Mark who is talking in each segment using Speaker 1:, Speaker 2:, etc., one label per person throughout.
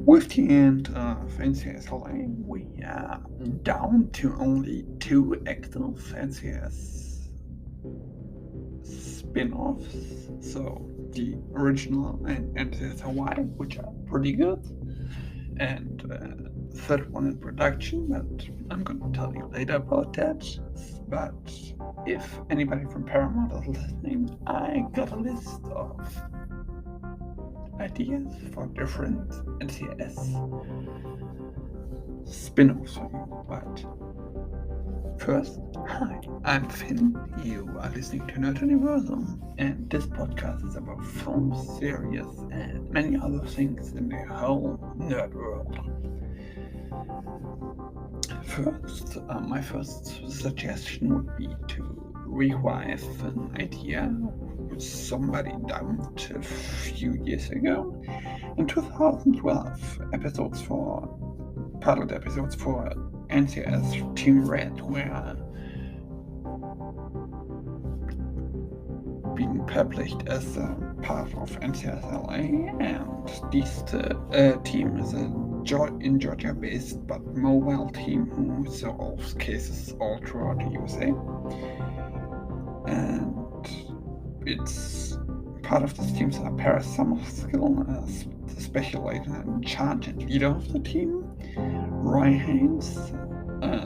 Speaker 1: With the end of NCIS LA, we are down to only 2 active NCIS spin-offs. So the original and NCIS Hawaii, which are pretty good, and third one in production, but I'm going to tell you later about that. But if anybody from Paramount is listening, I got a list of ideas for different NCIS spin-offs for you. But first, hi, I'm Finn. You are listening to Nerd Universum, and this podcast is about films, series, and many other things in the whole nerd world. First, my first suggestion would be to revive an idea which somebody dumped a few years ago. In 2012, pilot episodes for NCIS Team Red were being published as a part of NCIS LA, and this team is in Georgia based but mobile team who solves cases all throughout the USA. And it's part of this team are Paris Summerskill as the special agent in charge and leader of the team, Roy Haynes,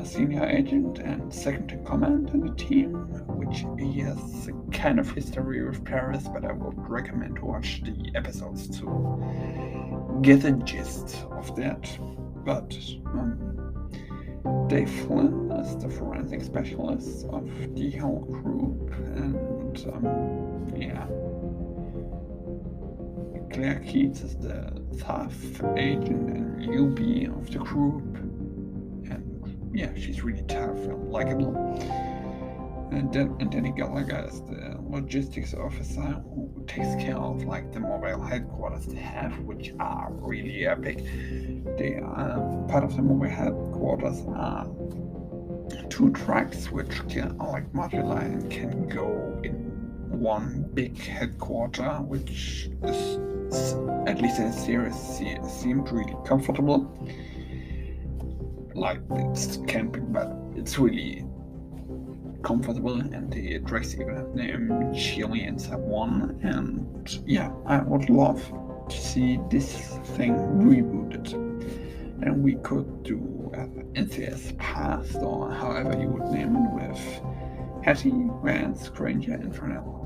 Speaker 1: senior agent and second in command in the team, which he has a kind of history with Paris, but I would recommend to watch the episodes to get a gist of that. But Dave Flynn is the forensic specialist of the whole group, and Claire Keats is the tough agent and newbie of the group, and she's really tough and likable. And Danny Gallagher is the logistics officer who takes care of the mobile headquarters they have, which are really epic. They are part of the mobile headquarters are 2 trucks which are modular and can go in one big headquarter, which is, at least in the series, seemed really comfortable. It's camping, but it's really comfortable, and the trucks even have name Chili and Savon, and I would love to see this thing rebooted. And we could do NCIS Past, or however you would name it, with Hattie, Vance, Granger, and Fresnel.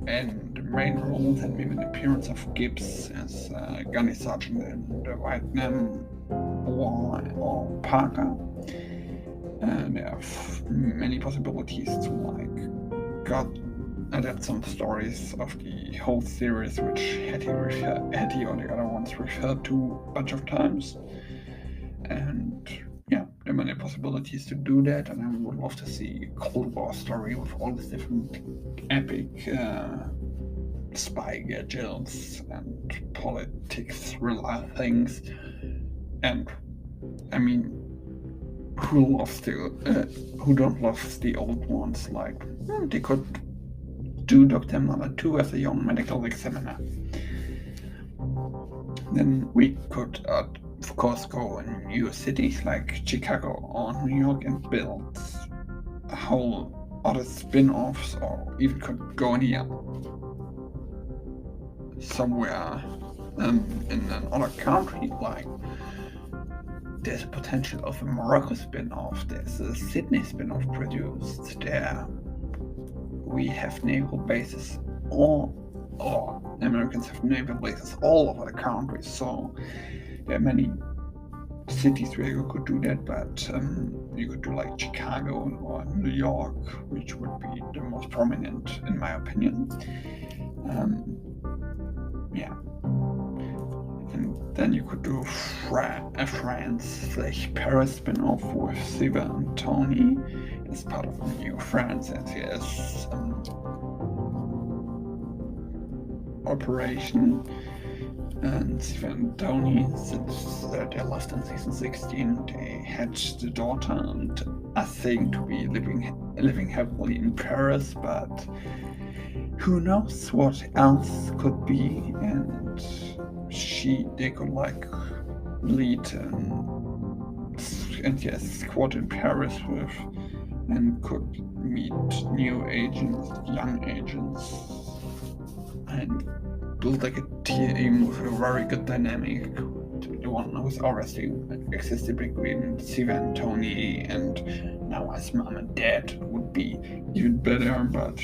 Speaker 1: And the main roles and maybe an appearance of Gibbs as gunny sergeant in the Vietnam War, or Parker. And there are many possibilities to adapt some stories of the whole series, which Hattie or the other ones referred to a bunch of times. And there are many possibilities to do that, and I would love to see a Cold War story with all these different epic spy gadgets and politics thriller things. And I mean, who don't love the old ones? They could do Dr. Number 2 as a young medical examiner. Then we could, of course, go in new cities like Chicago or New York and build a whole other spin-offs, or even could go here somewhere in another country. There's potential of a Morocco spin-off, there's a Sydney spin-off produced there. We have naval bases, or Americans have naval bases all over the country, so there are many cities where you could do that, but you could do Chicago or New York, which would be the most prominent in my opinion. And then you could do a France/Paris spin-off with Siva and Tony as part of a new France NCIS operation. And Siva and Tony, since they left in season 16, they had the daughter and are saying to be living happily in Paris, but who knows what else could be. And they could lead NCIS squad in Paris with, and could meet new agents, young agents, and build like a team with a very good dynamic. The one who's already existed between Siva and Tony, and now as mom and dad would be even better, but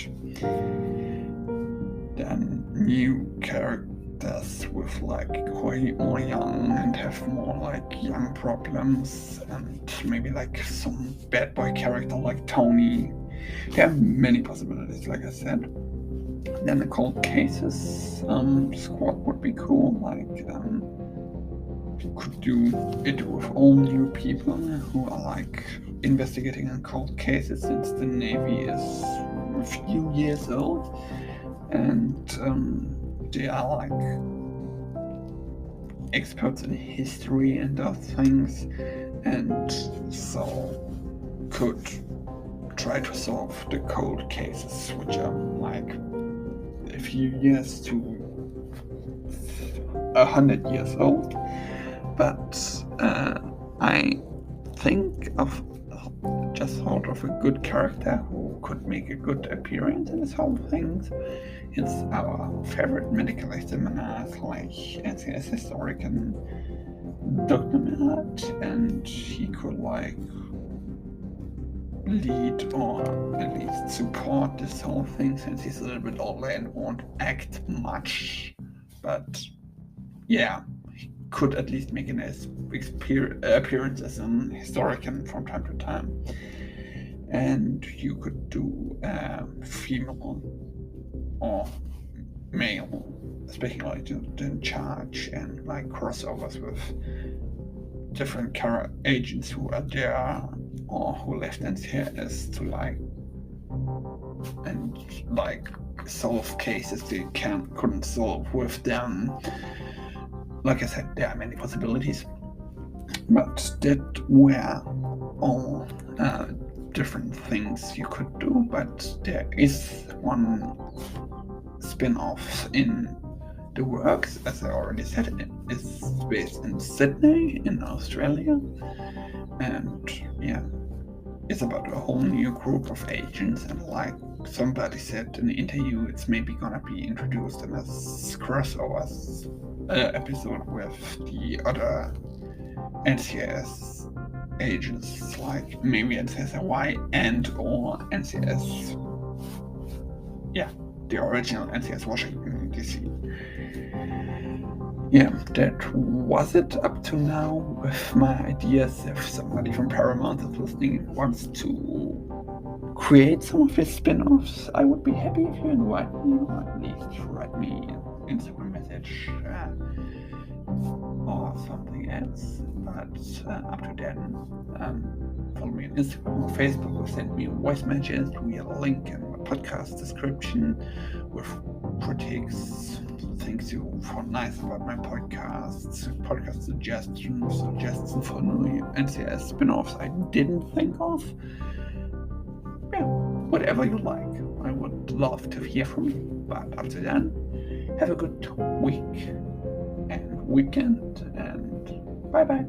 Speaker 1: then new characters with like quite more young and have more like young problems, and maybe like some bad boy character like Tony. There are many possibilities, like I said. Then the cold cases squad would be cool, like you could do it with all new people who are like investigating on cold cases, since the Navy is a few years old, and they are like experts in history and those things, and so could try to solve the cold cases, which are like a few years to 100 years old. But I think of just thought of a good character who could make a good appearance in this whole thing. It's our favorite medical examiner, like NCIS historian Dr. Millard, and he could like lead or at least support this whole thing, since he's a little bit older and won't act much. But yeah, he could at least make an appearance as an historian from time to time. And you could do female or male special agent in charge, and like crossovers with different agents who are there or who left NCIS to solve cases they couldn't solve with them. Like I said, there are many possibilities, but that were all different things you could do. But there is one spin-off in the works, as I already said. It is based in Sydney in Australia, and yeah, it's about a whole new group of agents, and like somebody said in the interview, it's maybe gonna be introduced in a crossovers episode with the other NCIS agents, like maybe NCIS Hawaii and or NCIS, yeah, the original NCIS Washington DC. Yeah, that was it up to now with my ideas. If somebody from Paramount is listening and wants to create some of his spin-offs, I would be happy if you invite me, or at least write me an Instagram message or something else. But up to then, follow me on Instagram or Facebook, or send me a voice message via a link in my podcast description with critiques, things you found nice about my podcast suggestions for new NCIS spin-offs I didn't think of. Yeah, whatever you like. I would love to hear from you. But up to then, have a good week and weekend, and bye-bye.